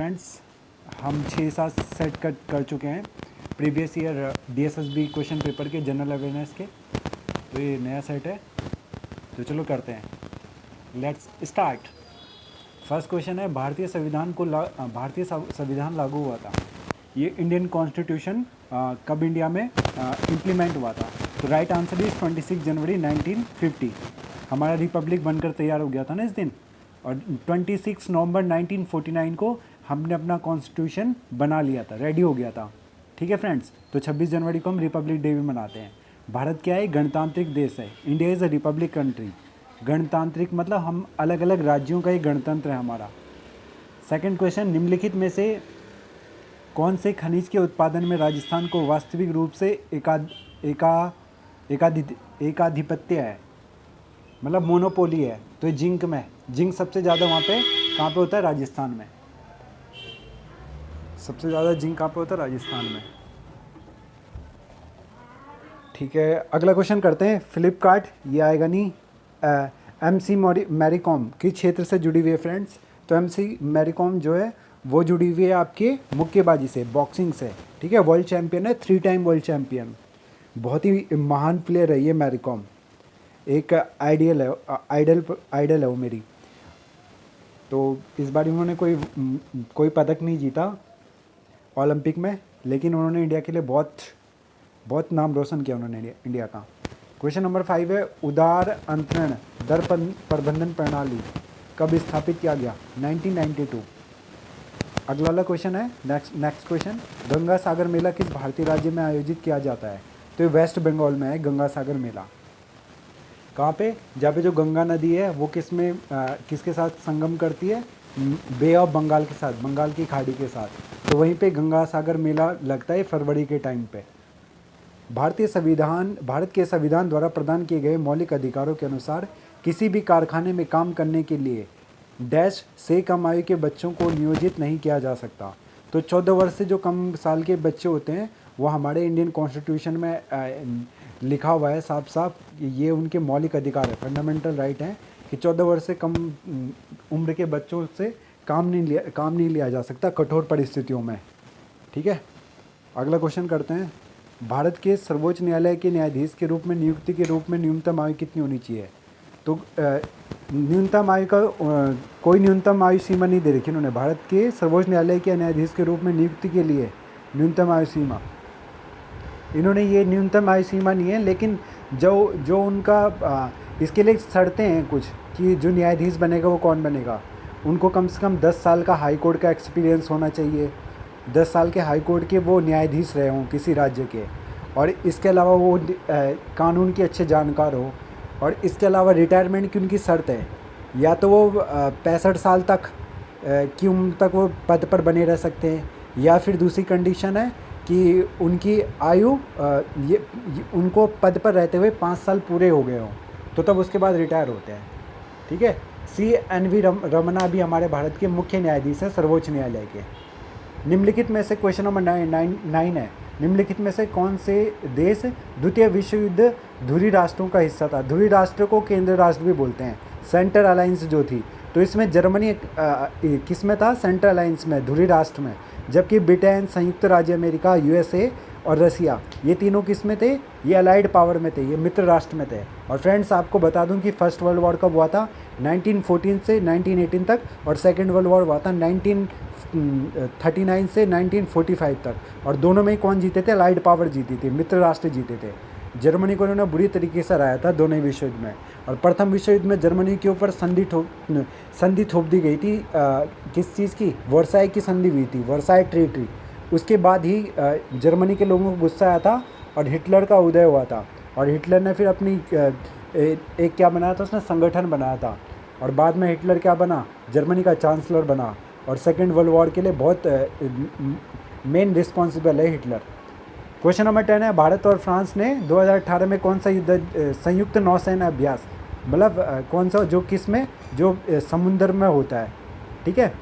Friends, हम 6-7 set कर चुके हैं previous year DSSB question paper के जनरल अवेयरनेस के। तो ये नया सेट है, तो चलो करते हैं। Let's start. फर्स्ट क्वेश्चन है, भारतीय संविधान लागू हुआ था। ये इंडियन कॉन्स्टिट्यूशन कब इंडिया में इम्प्लीमेंट हुआ था? तो राइट आंसर इज 26 जनवरी 1950। हमारा रिपब्लिक बनकर तैयार हो गया था ना इस दिन। और 26 नवंबर 1949 को हमने अपना कॉन्स्टिट्यूशन बना लिया था, रेडी हो गया था। ठीक है फ्रेंड्स, तो 26 जनवरी को हम रिपब्लिक डे भी मनाते हैं। भारत क्या है? गणतांत्रिक देश है। India is a republic country. गणतांत्रिक मतलब हम अलग अलग राज्यों का एक गणतंत्र है हमारा। सेकंड क्वेश्चन, निम्नलिखित में से कौन से खनिज के उत्पादन में राजस्थान को वास्तविक रूप से एकाधिपत्य है, मतलब मोनोपोली है? तो जिंक में, जिंक सबसे ज़्यादा वहाँ पे कहाँ पे होता है? राजस्थान में। सबसे ज़्यादा जिंक कहाँ पे होता है? राजस्थान में। ठीक है, अगला क्वेश्चन करते हैं। फ्लिपकार्ट, ये आएगा नहीं। MC मैरी कॉम किस क्षेत्र से जुड़ी हुई है फ्रेंड्स? तो MC मैरी कॉम जो है वो जुड़ी हुई है आपके मुक्केबाजी से, बॉक्सिंग से। ठीक है, वर्ल्ड चैम्पियन है, 3 टाइम वर्ल्ड चैम्पियन। बहुत ही महान प्लेयर है ये मैरी कॉम। एक आइडियल है वो मेरी। तो इस बार उन्होंने कोई पदक नहीं जीता ओलंपिक में, लेकिन उन्होंने इंडिया के लिए बहुत नाम रोशन किया उन्होंने इंडिया का। क्वेश्चन नंबर 5 है, उदार अंतरण दर प्रबंधन प्रणाली कब स्थापित किया गया? 1992। अगला वाला क्वेश्चन है, नेक्स्ट क्वेश्चन, गंगा सागर मेला किस भारतीय राज्य में आयोजित किया जाता है? तो ये वेस्ट बंगाल में है गंगा सागर मेला। कहाँ पे? जहाँ पे जो गंगा नदी है वो किसके साथ संगम करती है? बे ऑफ बंगाल के साथ, बंगाल की खाड़ी के साथ। तो वहीं पे गंगा सागर मेला लगता है फरवरी के टाइम पे। भारत के संविधान द्वारा प्रदान किए गए मौलिक अधिकारों के अनुसार किसी भी कारखाने में काम करने के लिए डैश से कम आयु के बच्चों को नियोजित नहीं किया जा सकता। तो 14 वर्ष से जो कम साल के बच्चे होते हैं वो हमारे इंडियन कॉन्स्टिट्यूशन में लिखा हुआ है साफ साफ, ये उनके मौलिक अधिकार है, फंडामेंटल राइट हैं कि 14 वर्ष से कम उम्र के बच्चों से काम नहीं लिया जा सकता कठोर परिस्थितियों में। ठीक है, अगला क्वेश्चन करते हैं। भारत के सर्वोच्च न्यायालय के न्यायाधीश के रूप में नियुक्ति के रूप में न्यूनतम आयु कितनी होनी चाहिए? तो न्यूनतम आयु का कोई न्यूनतम आयु सीमा नहीं दे रखी उन्होंने। भारत के सर्वोच्च न्यायालय के न्यायाधीश के रूप में नियुक्ति के लिए न्यूनतम आयु सीमा, इन्होंने ये न्यूनतम आयु सीमा नहीं है, लेकिन जो उनका इसके लिए शर्तें हैं कुछ कि जो न्यायाधीश बनेगा वो कौन बनेगा। उनको कम से कम 10 साल का हाई कोर्ट का एक्सपीरियंस होना चाहिए, 10 साल के हाई कोर्ट के वो न्यायाधीश रहे हों किसी राज्य के, और इसके अलावा वो कानून के अच्छे जानकार हो। और इसके अलावा रिटायरमेंट की उनकी शर्त है, या तो वो 65 साल तक की उम्र तक वो पद पर बने रह सकते हैं, या फिर दूसरी कंडीशन है कि उनकी आयु उनको पद पर रहते हुए 5 साल पूरे हो गए हों, तो तब उसके बाद रिटायर होते हैं। ठीक है, CNV रमना भी हमारे भारत के मुख्य न्यायाधीश हैं सर्वोच्च न्यायालय के। निम्नलिखित में से क्वेश्चन नंबर 9 है, निम्नलिखित में से कौन से देश द्वितीय विश्व युद्ध धुरी राष्ट्रों का हिस्सा था? धुरी राष्ट्र को केंद्र राष्ट्र भी बोलते हैं। सेंट्रल अलायंस जो थी, तो इसमें जर्मनी किस में था? सेंट्रल अलायंस में, धुरी राष्ट्र में। जबकि ब्रिटेन, संयुक्त राज्य अमेरिका, USA और रसिया, ये तीनों किस में थे? ये अलाइड पावर में थे, ये मित्र राष्ट्र में थे। और फ्रेंड्स आपको बता दूं कि फर्स्ट वर्ल्ड वॉर कब हुआ था? 1914 से 1918 तक, और सेकेंड वर्ल्ड वॉर हुआ था 1939 से 1945 तक। और दोनों में ही कौन जीते थे? अलाइड पावर जीती थी, मित्र राष्ट्र जीते थे। जर्मनी को उन्होंने बुरी तरीके से हराया था दोनों ही विश्व युद्ध में। और प्रथम विश्व युद्ध में जर्मनी के ऊपर संधि थोप दी गई थी। किस चीज़ की? वर्साई की संधि हुई थी, वर्साई ट्रीटी। उसके बाद ही जर्मनी के लोगों को गुस्सा आया था और हिटलर का उदय हुआ था। और हिटलर ने फिर अपनी एक क्या बनाया था, उसने संगठन बनाया था। और बाद में हिटलर क्या बना? जर्मनी का चांसलर बना। और सेकेंड वर्ल्ड वॉर के लिए बहुत मेन रिस्पॉन्सिबल है हिटलर। क्वेश्चन नंबर 10 है, भारत और फ्रांस ने 2018 में कौन सा संयुक्त नौसेना अभ्यास, मतलब कौन सा, जो किस में, जो समुद्र में होता है। ठीक है,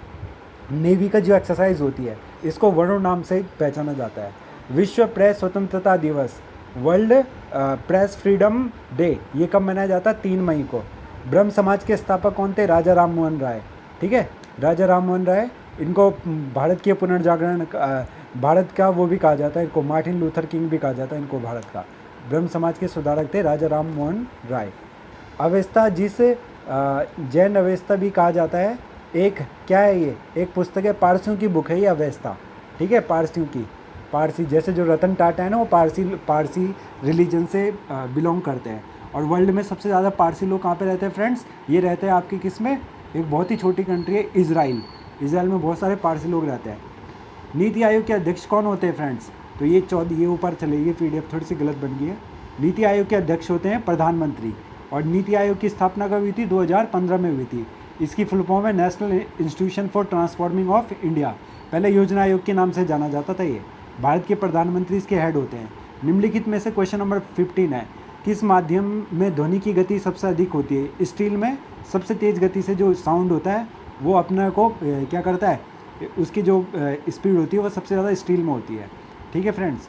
नेवी का जो एक्सरसाइज होती है, इसको वरुण नाम से पहचाना जाता है। विश्व प्रेस स्वतंत्रता दिवस, वर्ल्ड प्रेस फ्रीडम डे, ये कब मनाया जाता है? 3 मई को। ब्रह्म समाज के स्थापक कौन थे? राजा राम मोहन राय। ठीक है, राजा राम मोहन राय इनको भारत के पुनर्जागरण भारत का वो भी कहा जाता है, इनको मार्टिन लूथर किंग भी कहा जाता है इनको भारत का। ब्रह्म समाज के सुधारक थे राजा राम मोहन राय। अवेस्ता, जिसे जैन अवेस्ता भी कहा जाता है, एक क्या है ये, एक पुस्तक है, पारसियों की बुक है ये अवेस्ता, ठीक है, पारसियों की। पारसी जैसे जो रतन टाटा है ना, वो पारसी रिलीजन से बिलोंग करते हैं। और वर्ल्ड में सबसे ज़्यादा पारसी लोग कहाँ पे रहते हैं फ्रेंड्स? ये रहते हैं आपके किस में, एक बहुत ही छोटी कंट्री है इजराइल। इजराइल में बहुत सारे पारसी लोग रहते हैं। नीति आयोग के अध्यक्ष कौन होते हैं फ्रेंड्स? तो ये ऊपर चले, ये PDF थोड़ी सी गलत बन गई है। नीति आयोग के अध्यक्ष होते हैं प्रधानमंत्री। और नीति आयोग की स्थापना कब हुई थी? 2015 में हुई थी। इसकी फुल फॉर्म है national institution for transforming of India. पहले योजना आयोग के नाम से जाना जाता था ये। भारत के प्रधानमंत्री इसके हेड होते हैं। निम्नलिखित में से क्वेश्चन नंबर 15 है, किस माध्यम में ध्वनि की गति सबसे अधिक होती है? स्टील में सबसे तेज़ गति से जो साउंड होता है वो अपने को क्या करता है, उसकी जो स्पीड होती है वो सबसे ज़्यादा स्टील में होती है। ठीक है फ्रेंड्स,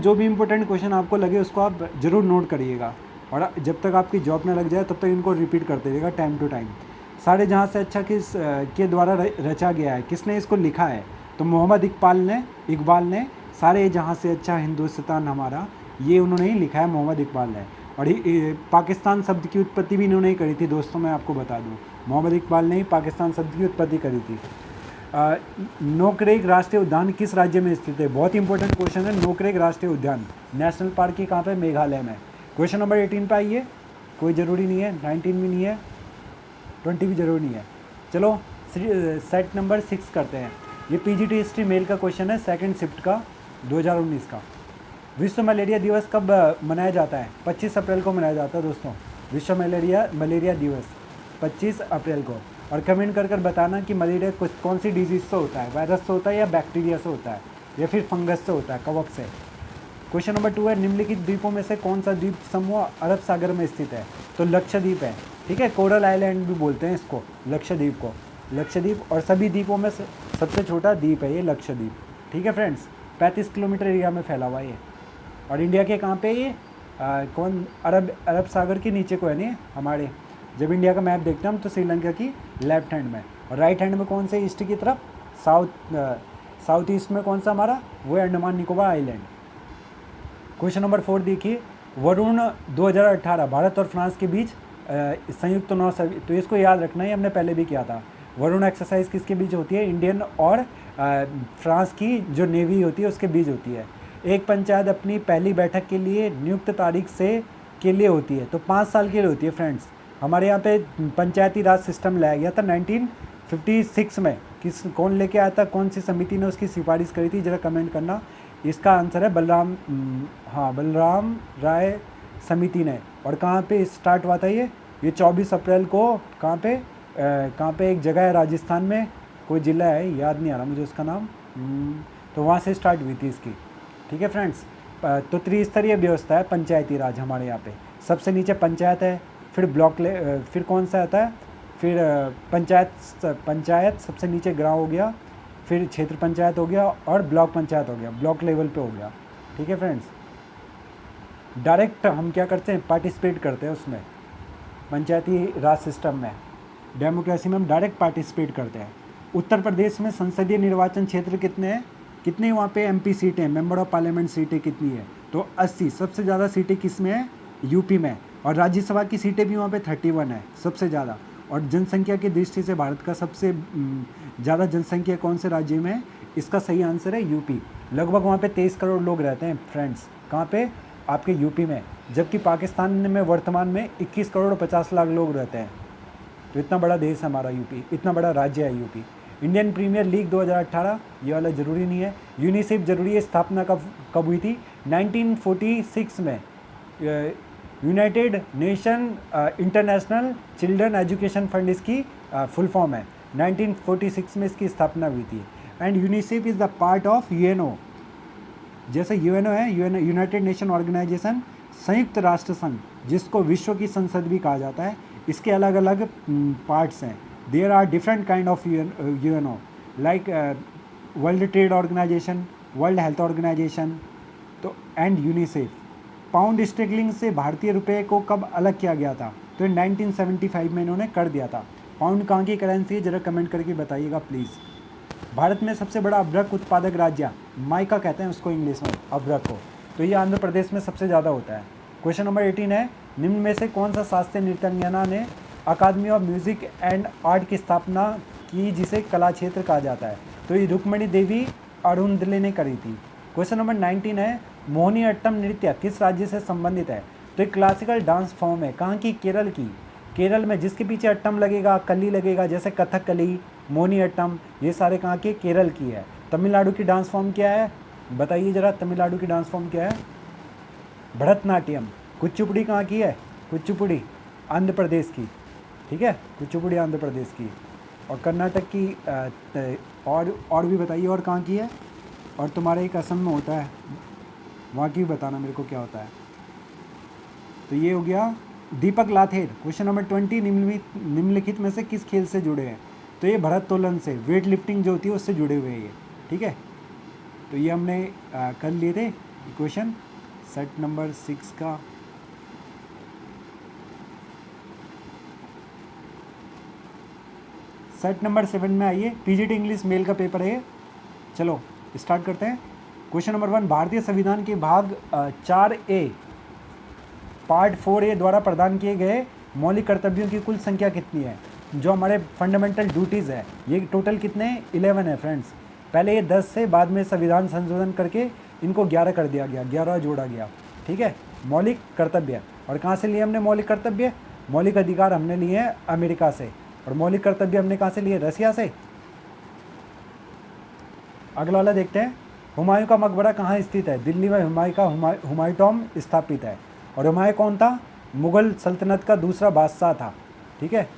जो भी इंपॉर्टेंट क्वेश्चन आपको लगे उसको आप ज़रूर नोट करिएगा, और जब तक आपकी जॉब ना लग जाए तब तक इनको रिपीट करते रहिएगा टाइम टू टाइम। सारे जहाँ से अच्छा किस के द्वारा रचा गया है, किसने इसको लिखा है? तो मोहम्मद इकबाल ने सारे जहाँ से अच्छा हिंदुस्तान हमारा, ये उन्होंने ही लिखा है, मोहम्मद इकबाल ने। और पाकिस्तान शब्द की उत्पत्ति भी इन्होंने ही करी थी दोस्तों, मैं आपको बता दूं, मोहम्मद इकबाल ने ही पाकिस्तान शब्द की उत्पत्ति करी थी। नोकरेक राष्ट्रीय उद्यान किस राज्य में स्थित है? बहुत इंपॉर्टेंट क्वेश्चन है। नोकरेक राष्ट्रीय उद्यान नेशनल पार्क की कहाँ पे? मेघालय में। क्वेश्चन नंबर 18 पे आइए, कोई ज़रूरी नहीं है, 19 भी नहीं है, 20 भी ज़रूरी नहीं है। चलो सेट नंबर 6 करते हैं। ये PGT हिस्ट्री मेल का क्वेश्चन है, सेकंड शिफ्ट का, 2019 का। विश्व मलेरिया दिवस कब मनाया जाता है? 25 अप्रैल को मनाया जाता है दोस्तों, विश्व मलेरिया दिवस 25 अप्रैल को। और कमेंट कर बताना कि मलेरिया कौन सी डिजीज़ से होता है, वायरस से होता है या बैक्टीरिया से होता है या फिर फंगस से होता है, कवक से। क्वेश्चन नंबर 2 है, निम्नलिखित द्वीपों में से कौन सा द्वीप समूह अरब सागर में स्थित है? तो लक्षद्वीप है, ठीक है, कोरल आइलैंड भी बोलते हैं इसको, लक्षद्वीप को, लक्षद्वीप। और सभी द्वीपों में सबसे छोटा द्वीप है ये लक्षद्वीप, ठीक है फ्रेंड्स। 35 किलोमीटर एरिया में फैला हुआ है ये। और इंडिया के कहाँ पे ये कौन, अरब सागर के नीचे को है नहीं हमारे। जब इंडिया का मैप देखते हैं हम तो श्रीलंका की लेफ्ट हैंड में, और राइट हैंड में कौन से, ईस्ट की तरफ, साउथ ईस्ट में कौन सा हमारा, वो है Andaman Nicobar island. Question number 4 देखिए, वरुण 2018 भारत और फ्रांस के बीच संयुक्त नौ, तो इसको याद रखना है, हमने पहले भी किया था। वरुण एक्सरसाइज किसके बीच होती है? इंडियन और फ्रांस की जो नेवी होती है उसके बीच होती है। एक पंचायत अपनी पहली बैठक के लिए नियुक्त तारीख के लिए होती है, तो 5 साल के लिए होती है फ्रेंड्स। हमारे यहाँ पे पंचायती राज सिस्टम लाया गया था 1956 में। कौन लेके आया था, कौन सी समिति ने उसकी सिफारिश करी थी, ज़रा कमेंट करना। इसका आंसर है बलराम राय समिति ने। और कहाँ पे स्टार्ट हुआ था ये 24 अप्रैल को, कहाँ पे एक जगह है राजस्थान में, कोई ज़िला है, याद नहीं आ रहा मुझे उसका नाम, तो वहाँ से स्टार्ट हुई थी इसकी, ठीक है फ्रेंड्स। तो त्रिस्तरीय व्यवस्था है पंचायती राज हमारे यहाँ पे। सबसे नीचे पंचायत है, फिर फिर कौन सा आता है, फिर पंचायत सबसे नीचे गाँव हो गया, फिर क्षेत्र पंचायत हो गया, और ब्लॉक पंचायत हो गया, ब्लॉक लेवल पे हो गया, ठीक है फ्रेंड्स। डायरेक्ट हम क्या करते हैं, पार्टिसिपेट करते हैं उसमें, पंचायती राज सिस्टम में, डेमोक्रेसी में हम डायरेक्ट पार्टिसिपेट करते हैं। उत्तर प्रदेश में संसदीय निर्वाचन क्षेत्र कितने हैं, कितनी वहाँ पे MP सीटें, मेंबर ऑफ पार्लियामेंट सीटें कितनी है? तो 80। सबसे ज़्यादा सीटें किस में है? यूपी में। और राज्यसभा की सीटें भी वहाँ पे 31 है, सबसे ज़्यादा। और जनसंख्या की दृष्टि से भारत का सबसे ज़्यादा जनसंख्या कौन से राज्य में है? इसका सही आंसर है यूपी। लगभग वहाँ पे 23 करोड़ लोग रहते हैं फ्रेंड्स, कहाँ पे? आपके यूपी में। जबकि पाकिस्तान में वर्तमान में 21 करोड़ 50 लाख लोग रहते हैं। तो इतना बड़ा देश है हमारा यूपी, इतना बड़ा राज्य है यूपी। इंडियन प्रीमियर लीग 2018, ये वाला ज़रूरी नहीं है। यूनिसेफ ज़रूरी है, स्थापना कब हुई थी? 1946 में। United nation international children education fund इसकी फुल फॉर्म है। 1946 में इसकी स्थापना हुई थी। And UNICEF is the part of UNO। जैसे UNO है, यूनाइटेड नेशन ऑर्गेनाइजेशन, संयुक्त राष्ट्र संघ, जिसको विश्व की संसद भी कहा जाता है, इसके अलग अलग पार्ट्स हैं। There are different kind of UNO like world trade organisation, world health organisation, तो एंड यूनिसेफ। पाउंड स्टेगलिंग से भारतीय रुपये को कब अलग किया गया था? तो 1975 में इन्होंने कर दिया था। पाउंड कहाँ की करेंसी है, ज़रा कमेंट करके बताइएगा प्लीज़। भारत में सबसे बड़ा अभ्रक उत्पादक राज्य, माइका कहते हैं उसको इंग्लिश में, अभ्रक को, तो ये आंध्र प्रदेश में सबसे ज़्यादा होता है। क्वेश्चन नंबर 18 है, निम्न में से कौन सा शास्त्रीय नृत्यांगना ने अकादमी ऑफ म्यूजिक एंड आर्ट की स्थापना की जिसे कला क्षेत्र कहा जाता है? तो ये रुक्मणी देवी अरुणदले ने करी थी। क्वेश्चन नंबर 19 है, मोहिनी अट्टम नृत्य किस राज्य से संबंधित है? तो एक क्लासिकल डांस फॉर्म है, कहाँ की? केरल की। केरल में जिसके पीछे अट्टम लगेगा, कली लगेगा, जैसे कथकली, मोहिनी अट्टम, ये सारे कहाँ के? केरल की है। तमिलनाडु की डांस फॉर्म क्या है? बताइए जरा, तमिलनाडु की डांस फॉर्म क्या है? भरतनाट्यम। कुचिपुड़ी कहाँ की है? कुचिपुड़ी आंध्र प्रदेश की, ठीक है, कुचिपुड़ी आंध्र प्रदेश की। और कर्नाटक की और भी बताइए, और कहाँ की है? और तुम्हारे एक असम में होता है, वहाँ की भी बताना मेरे को क्या होता है। तो ये हो गया दीपक लाथेर। क्वेश्चन नंबर 20, निम्नलिखित में से किस खेल से जुड़े हैं? तो ये भरतोलन से, वेट लिफ्टिंग जो होती है उससे जुड़े हुए हैं ये, ठीक है। तो ये हमने कर लिए थे क्वेश्चन सेट नंबर 6 का। सेट नंबर 7 में आइए, पीजीटी इंग्लिश मेल का पेपर है। चलो स्टार्ट करते हैं। क्वेश्चन नंबर 1, भारतीय संविधान के भाग 4A पार्ट 4A द्वारा प्रदान किए गए मौलिक कर्तव्यों की कुल संख्या कितनी है? जो हमारे फंडामेंटल ड्यूटीज़ है, ये टोटल कितने हैं? 11 है फ्रेंड्स। पहले ये 10 से, बाद में संविधान संशोधन करके इनको 11 कर दिया गया, 11 जोड़ा गया, ठीक है। मौलिक कर्तव्य, और कहाँ से लिए हमने मौलिक कर्तव्य? मौलिक अधिकार हमने लिए हैं अमेरिका से, और मौलिक कर्तव्य हमने कहाँ से लिए? रसिया से। अगला वाला देखते हैं, हुमायूं का मकबरा कहाँ स्थित है? दिल्ली में हुमायूं का हुमायूं टॉम स्थापित है। और हुमायूं कौन था? मुग़ल सल्तनत का दूसरा बादशाह था, ठीक है,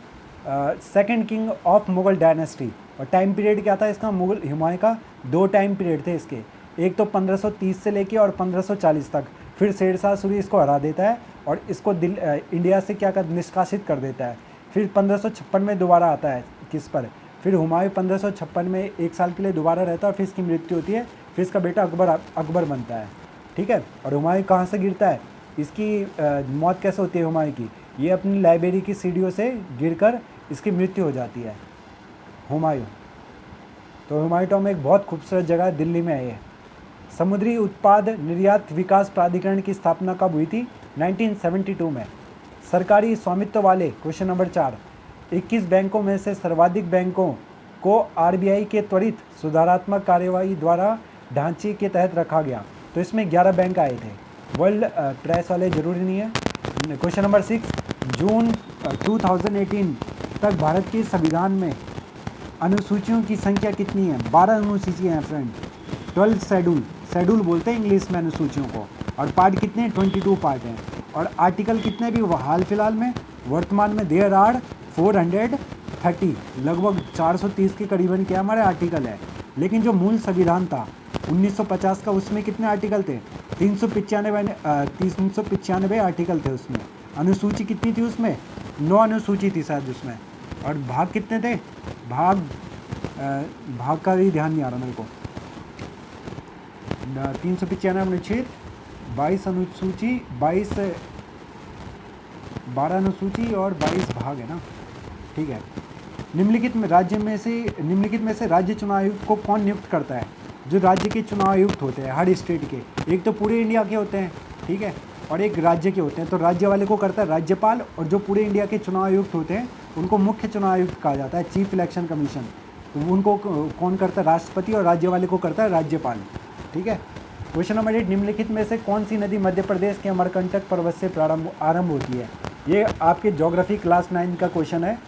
second king of Mughal dynasty. और टाइम पीरियड क्या था इसका? मुग़ल हुमायूं का 2 टाइम पीरियड थे इसके, एक तो 1530 से लेके और 1540 तक। फिर शेरशाह सूरी इसको हरा देता है और इसको इंडिया से क्या कर निष्कासित कर देता है। फिर 1556 में दोबारा आता है किस पर? फिर हुमायूं 1556 में 1 साल के लिए दोबारा रहता है और फिर इसकी मृत्यु होती है। फिर इसका बेटा अकबर बनता है, ठीक है। और हुमायूं कहाँ से गिरता है? इसकी मौत कैसे होती है हुमायूं की? ये अपनी लाइब्रेरी की सीढ़ियों से गिरकर इसकी मृत्यु हो जाती है हुमायूं। तो हुमायूं टॉम एक बहुत खूबसूरत जगह है, दिल्ली में है ये। समुद्री उत्पाद निर्यात विकास प्राधिकरण की स्थापना कब हुई थी? 1972 में। सरकारी स्वामित्व वाले, क्वेश्चन नंबर 4, 21 बैंकों में से सर्वाधिक बैंकों को आरबीआई के त्वरित सुधारात्मक कार्यवाही द्वारा ढांचे के तहत रखा गया। तो इसमें 11 बैंक आए थे। वर्ल्ड प्रेस वाले जरूरी नहीं है। क्वेश्चन नंबर 6, जून 2018 तक भारत के संविधान में अनुसूचियों की संख्या कितनी है? 12 अनुसूचियाँ हैं फ्रेंड। 12 शेड्यूल बोलते हैं इंग्लिश में अनुसूचियों को। और पार्ट कितने? 22 पार्ट हैं। और आर्टिकल कितने भी हाल फिलहाल में वर्तमान में देयर आर 430, लगभग 430 के करीबन क्या हमारे आर्टिकल है। लेकिन जो मूल संविधान था 1950 का, उसमें कितने आर्टिकल थे? 395 आर्टिकल थे उसमें। अनुसूची कितनी थी उसमें? 9 अनुसूची थी शायद उसमें। और भाग कितने थे? भाग का भी ध्यान नहीं आ रहा मेरे को। 395 अनुच्छेद, 22 अनुसूची, 12 अनुसूची और 22 भाग है ना, ठीक है। निम्नलिखित में से राज्य चुनाव आयुक्त को कौन नियुक्त करता है? जो राज्य के चुनाव आयुक्त होते हैं हर स्टेट के, एक तो पूरे इंडिया के होते हैं, ठीक है, और एक राज्य के होते हैं। तो राज्य वाले को करता है राज्यपाल, और जो पूरे इंडिया के चुनाव आयुक्त होते हैं उनको मुख्य चुनाव आयुक्त कहा जाता है, चीफ इलेक्शन कमीशन। तो उनको कौन करता है? राष्ट्रपति, और राज्य वाले को करता है राज्यपाल, ठीक है। क्वेश्चन नंबर 8, निम्नलिखित में से कौन सी नदी मध्य प्रदेश के अमरकंटक पर्वत से आरंभ होती है? ये आपके ज्योग्राफी क्लास 9 का क्वेश्चन है,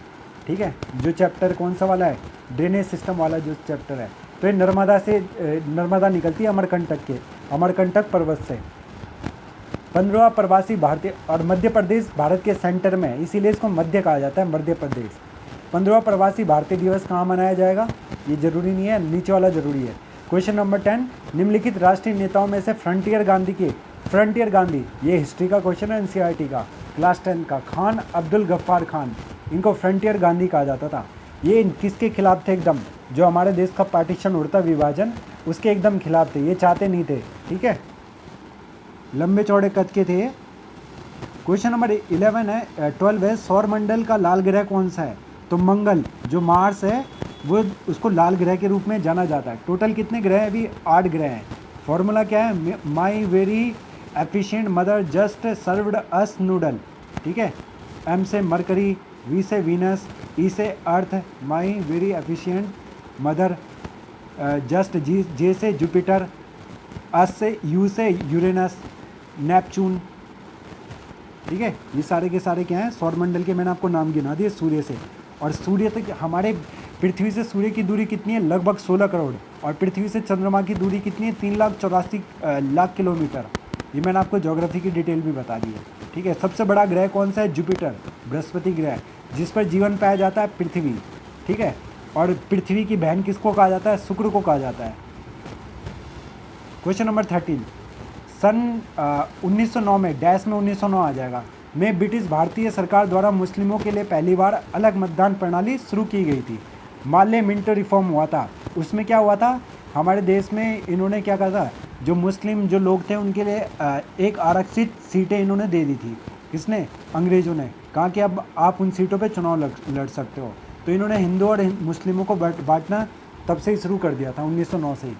ठीक है। जो चैप्टर कौन सा वाला है? ड्रेनेज सिस्टम वाला जो चैप्टर है। तो ये नर्मदा निकलती है अमरकंटक पर्वत से। 15वां प्रवासी भारतीय, और मध्य प्रदेश भारत के सेंटर में है, इसीलिए इसको मध्य कहा जाता है, मध्य प्रदेश। 15वां प्रवासी भारतीय दिवस कहाँ मनाया जाएगा? ये जरूरी नहीं है, नीचे वाला जरूरी है। क्वेश्चन नंबर 10, निम्नलिखित राष्ट्रीय नेताओं में से फ्रंटियर गांधी, ये हिस्ट्री का क्वेश्चन है, एनसीईआरटी का, क्लास 10 का। खान अब्दुल गफ्फार खान, इनको फ्रंटियर गांधी कहा जाता था। ये किसके खिलाफ थे? एकदम जो हमारे देश का पार्टीशन उड़ता विभाजन, उसके एकदम खिलाफ थे, ये चाहते नहीं थे, ठीक है। लंबे चौड़े कद के थे। क्वेश्चन नंबर 12 है, सौर मंडल का लाल ग्रह कौन सा है? तो मंगल, जो मार्स है वो उसको लाल ग्रह के रूप में जाना जाता है। टोटल कितने ग्रह हैं? अभी 8 ग्रह हैं। फॉर्मूला क्या है? My very efficient mother just served us noodle, ठीक है। एम से मरकरी, वी से वीनस, ई से Earth, my very efficient mother just, जी जे से जुपिटर, अस से यू से यूरेनस, नेपच्यून, ठीक है। ये सारे के सारे क्या हैं? सौरमंडल के मैंने आपको नाम गिना दिए सूर्य से। और सूर्य तक हमारे पृथ्वी से सूर्य की दूरी कितनी है? लगभग 16 करोड़। और पृथ्वी से चंद्रमा की दूरी कितनी है? 3,84,00,000 किलोमीटर। ये मैंने आपको ज्योग्राफी की डिटेल भी बता दी है, ठीक है। सबसे बड़ा ग्रह कौन सा है? जुपिटर, बृहस्पति ग्रह, जिस पर जीवन पाया जाता है पृथ्वी, ठीक है। और पृथ्वी की बहन किसको कहा जाता है? शुक्र को कहा जाता है। क्वेश्चन नंबर 13, सन 1909 में, डैश में 1909 आ जाएगा, में ब्रिटिश भारतीय सरकार द्वारा मुस्लिमों के लिए पहली बार अलग मतदान प्रणाली शुरू की गई थी। माल्य मिंटो रिफॉर्म हुआ था। उसमें क्या हुआ था? हमारे देश में इन्होंने क्या कहा था? जो मुस्लिम जो लोग थे उनके लिए एक आरक्षित सीटें इन्होंने दे दी थी। किसने? अंग्रेज़ों ने। कहा कि अब आप उन सीटों पे चुनाव लड़ सकते हो। तो इन्होंने हिंदू और मुस्लिमों को बांटना तब से ही शुरू कर दिया था, 1909 से ही।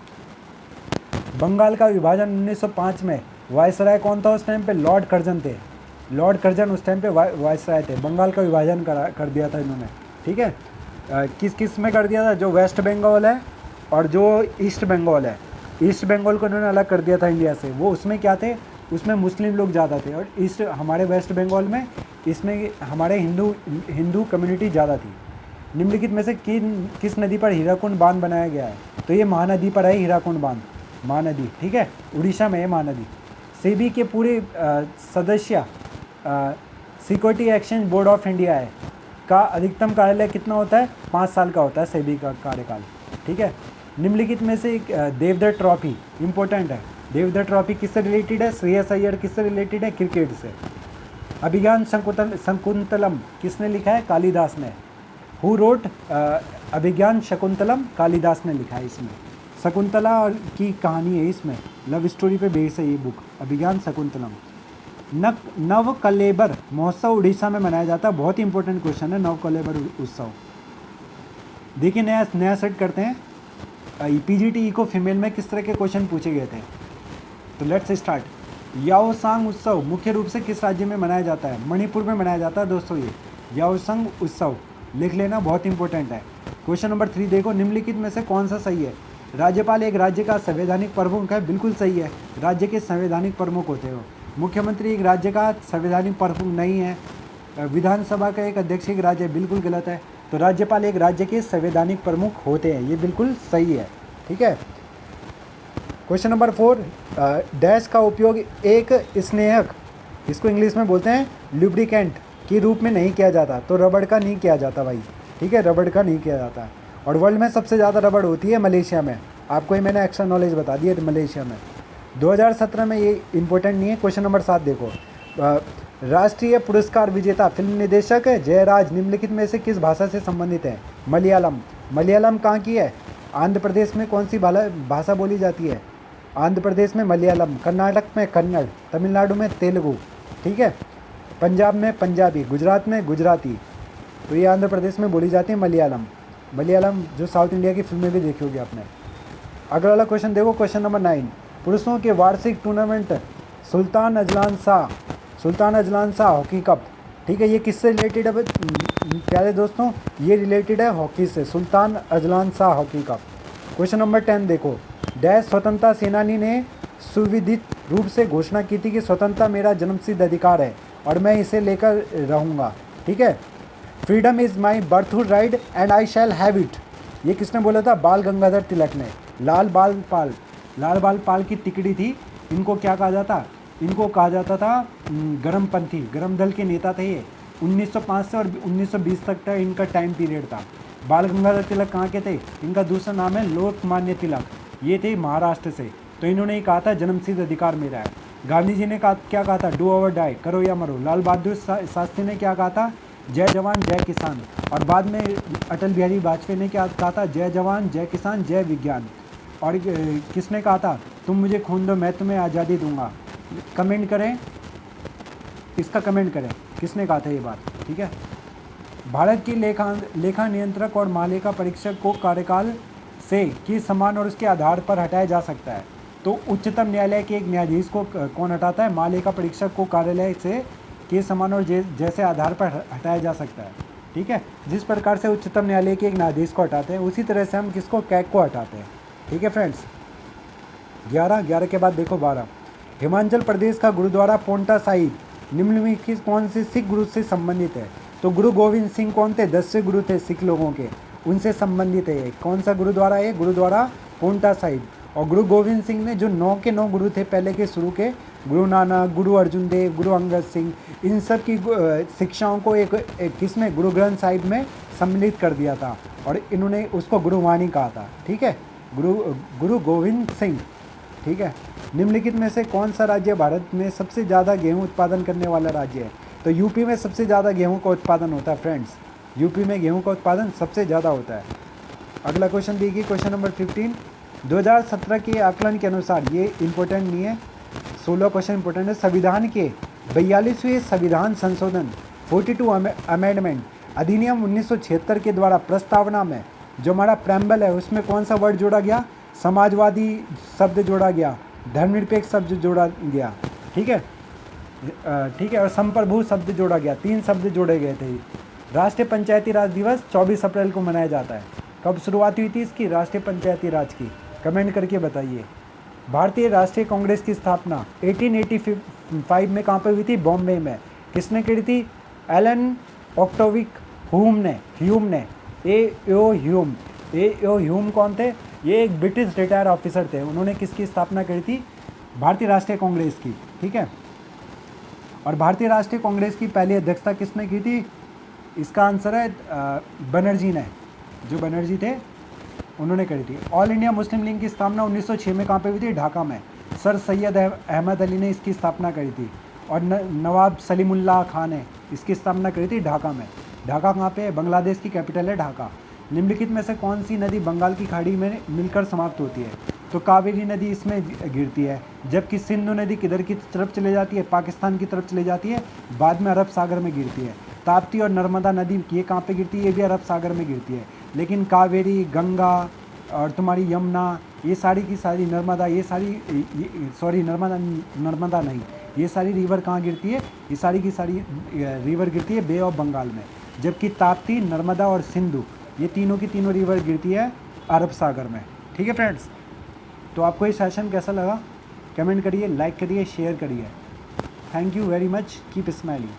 बंगाल का विभाजन 1905 में, वायसराय कौन था उस टाइम पे? लॉर्ड कर्जन थे। लॉर्ड कर्जन उस टाइम पे वायसराय थे। बंगाल का विभाजन कर दिया था इन्होंने, ठीक है। किस किस में कर दिया था? जो वेस्ट बंगाल है और जो ईस्ट बंगाल है, ईस्ट बंगाल को इन्होंने अलग कर दिया था इंडिया से। वो उसमें क्या थे? उसमें मुस्लिम लोग ज़्यादा थे। और ईस्ट हमारे वेस्ट बंगाल में, इसमें हमारे हिंदू कम्युनिटी ज़्यादा थी। निम्नलिखित में से किस नदी पर हीराकुंड बांध बनाया गया है? तो ये महानदी पर है हीराकुंड बांध, महानदी, ठीक है। उड़ीसा में है महानदी। सेबी के पूरे सदस्य security exchange board of India है का अधिकतम कार्यालय कितना होता है? 5 साल का होता है सेबी का कार्यकाल, ठीक है। निम्नलिखित में से एक देवधर ट्रॉफी इंपॉर्टेंट है। देवधर ट्रॉफी किससे रिलेटेड है? श्रेयस अय्यर किससे रिलेटेड है? क्रिकेट से। अभिज्ञान शकुंतलम किसने लिखा है? कालिदास ने। हु रोट अभिज्ञान शकुंतलम? कालिदास ने लिखा है। इसमें शकुंतला की कहानी है, इसमें लव स्टोरी पे बेस है ये बुक, अभिज्ञान शकुंतलम। नवकलेबर महोत्सव उड़ीसा में मनाया जाता है। बहुत ही इंपॉर्टेंट क्वेश्चन है नवकलेबर उत्सव। देखिए नया सेट करते हैं। पीजीटी को फीमेल में किस तरह के क्वेश्चन पूछे गए थे। तो लेट्स स्टार्ट। याओसांग उत्सव मुख्य रूप से किस राज्य में मनाया जाता है? मणिपुर में मनाया जाता है दोस्तों। ये याओसांग उत्सव लिख लेना, बहुत इंपॉर्टेंट है। क्वेश्चन नंबर 3 देखो, निम्नलिखित में से कौन सा सही है? राज्यपाल एक राज्य का संवैधानिक प्रमुख है। बिल्कुल सही है, राज्य के संवैधानिक प्रमुख होते हो। मुख्यमंत्री एक राज्य का संवैधानिक प्रमुख नहीं है। विधानसभा का एक अध्यक्ष एक राज्य, बिल्कुल गलत है। तो राज्यपाल एक राज्य के संवैधानिक प्रमुख होते हैं, ये बिल्कुल सही है, ठीक है। क्वेश्चन नंबर 4, डैश का उपयोग एक स्नेहक, इसको इंग्लिश में बोलते हैं लुब्रिकेंट, के रूप में नहीं किया जाता। तो रबड़ का नहीं किया जाता भाई, ठीक है, रबड़ का नहीं किया जाता। और वर्ल्ड में सबसे ज़्यादा रबड़ होती है मलेशिया में। आपको ये मैंने एक्स्ट्रा नॉलेज बता दी है, मलेशिया में। 2017 में, ये इंपॉर्टेंट नहीं है। क्वेश्चन नंबर 7 देखो, राष्ट्रीय पुरस्कार विजेता फिल्म निर्देशक जयराज निम्नलिखित में से किस भाषा से संबंधित है? मलयालम। मलयालम कहाँ की है? आंध्र प्रदेश में कौन सी भाषा बोली जाती है? आंध्र प्रदेश में मलयालम, कर्नाटक में कन्नड़, तमिलनाडु में तेलुगु, ठीक है, पंजाब में पंजाबी, गुजरात में गुजराती। तो ये आंध्र प्रदेश में बोली जाती है मलयालम। मलयालम जो साउथ इंडिया की फिल्में भी देखी होगी आपने। अगला वाला क्वेश्चन देखो, क्वेश्चन नंबर 9, पुरुषों के वार्षिक tournament Sultan Azlan Shah hockey cup, ठीक है, ये किससे रिलेटेड है प्यारे दोस्तों? ये रिलेटेड है हॉकी से, Sultan Azlan Shah hockey cup. Question number 10 देखो, डैश स्वतंत्रता सेनानी ने सुविदित रूप से घोषणा की थी कि स्वतंत्रता मेरा जन्मसिद्ध अधिकार है और मैं इसे लेकर रहूँगा, ठीक है। Freedom is my birthhood right and I shall have it, ये किसने बोला था? बाल गंगाधर तिलक ने। लाल बाल पाल की तिकड़ी थी, इनको क्या कहा जाता? इनको कहा जाता था गरमपंथी, गरम दल के नेता थे ये। 1905 से और 1920 तक का इनका टाइम पीरियड था। बाल गंगाधर तिलक कहाँ के थे? इनका दूसरा नाम है लोकमान्य तिलक, ये थे महाराष्ट्र से। तो इन्होंने ही कहा था जन्मसिद्ध अधिकार मेरा है। गांधी जी ने क्या कहा था? डू और डाई, करो या मरो। लाल बहादुर शास्त्री ने क्या कहा था? जय जवान जय किसान। और बाद में अटल बिहारी वाजपेयी ने क्या कहा था? जय जवान जय किसान जय विज्ञान। और किसने कहा था? तुम मुझे खून दो मैं तुम्हें आज़ादी दूंगा। कमेंट करें, इसका कमेंट करें किसने कहा था ये बात, ठीक है। भारत की लेखा नियंत्रक और महालेखा परीक्षक को कार्यकाल से किस सम्मान और उसके आधार पर हटाया जा सकता है? तो उच्चतम न्यायालय के एक न्यायाधीश को कौन हटाता है? महालेखा परीक्षक को कार्यालय से किस सम्मान और जैसे आधार पर हटाया जा सकता है। ठीक है, जिस प्रकार से उच्चतम न्यायालय के एक न्यायाधीश को हटाते हैं उसी तरह से हम किसको, कैग को हटाते हैं। ठीक है फ्रेंड्स, 11 के बाद देखो 12, हिमाचल प्रदेश का गुरुद्वारा पोंटा साहिब निम्नलिखित कौन से सिख गुरु से संबंधित है? तो गुरु गोविंद सिंह कौन थे? 10वें गुरु थे सिख लोगों के, उनसे संबंधित है। कौन सा गुरुद्वारा है? गुरुद्वारा पोंटा साहिब। और गुरु गोविंद सिंह ने जो 9 के 9 गुरु थे पहले के शुरू के, गुरु नानक, गुरु अर्जुन देव, गुरु अंगद सिंह, इन सब की शिक्षाओं को एक किसमें, गुरु ग्रंथ साहिब में सम्मिलित कर दिया था और इन्होंने उसको गुरुवाणी कहा था। ठीक है, गुरु गोविंद सिंह। ठीक है, निम्नलिखित में से कौन सा राज्य भारत में सबसे ज़्यादा गेहूं उत्पादन करने वाला राज्य है? तो यूपी में सबसे ज़्यादा गेहूं का उत्पादन होता है फ्रेंड्स, यूपी में गेहूं का उत्पादन सबसे ज़्यादा होता है। अगला क्वेश्चन देखिए, क्वेश्चन नंबर 15, 2017 के आकलन के अनुसार, ये इंपॉर्टेंट नहीं है, 16 क्वेश्चन इंपॉर्टेंट है। संविधान के 42वें संविधान संशोधन 42 अमेंडमेंट अधिनियम 1976 के द्वारा प्रस्तावना में जो हमारा प्रेम्बल है उसमें कौन सा वर्ड जोड़ा गया? समाजवादी शब्द जोड़ा गया, धर्मनिरपेक्ष शब्द जोड़ा गया। ठीक है, ठीक है, और संप्रभु शब्द जोड़ा गया, 3 शब्द जोड़े गए थे। राष्ट्रीय पंचायती राज दिवस 24 अप्रैल को मनाया जाता है। कब शुरुआत हुई थी इसकी, राष्ट्रीय पंचायती राज की? कमेंट करके बताइए। भारतीय राष्ट्रीय कांग्रेस की स्थापना 1885 में कहाँ पर हुई थी? बॉम्बे में। किसने करी थी? एलन ऑक्टेविक ह्यूम ने। ए ओ ह्यूम कौन थे? ये एक ब्रिटिश रिटायर ऑफिसर थे। उन्होंने किसकी स्थापना करी थी? भारतीय राष्ट्रीय कांग्रेस की। ठीक है, और भारतीय राष्ट्रीय कांग्रेस की पहली अध्यक्षता किसने की थी? इसका आंसर है बनर्जी ने, जो बनर्जी थे उन्होंने करी थी। ऑल इंडिया मुस्लिम लीग की स्थापना 1906 में कहाँ पे हुई थी? ढाका में। सर सैयद अहमद अली ने इसकी स्थापना करी थी। और नवाब सलीमुल्लाह खान ने इसकी स्थापना करी थी ढाका में। ढाका कहाँ पे है? बांग्लादेश की कैपिटल है ढाका। निम्नलिखित में से कौन सी नदी बंगाल की खाड़ी में मिलकर समाप्त होती है? तो कावेरी नदी इसमें गिरती है, जबकि सिंधु नदी किधर की तरफ चले जाती है? पाकिस्तान की तरफ चले जाती है, बाद में अरब सागर में गिरती है। ताप्ती और नर्मदा नदी ये कहाँ पे गिरती है? ये भी अरब सागर में गिरती है। लेकिन कावेरी, गंगा और तुम्हारी यमुना, ये सारी की सारी, नर्मदा, ये सारी सॉरी नर्मदा नहीं, ये सारी रिवर कहाँ गिरती है? ये सारी की सारी रिवर गिरती है बे ऑफ बंगाल में। जबकि ताप्ती, नर्मदा और सिंधु, ये तीनों की तीनों रिवर गिरती है अरब सागर में। ठीक है फ्रेंड्स, तो आपको ये सेशन कैसा लगा? कमेंट करिए, लाइक करिए, शेयर करिए। Thank you very much, keep smiling.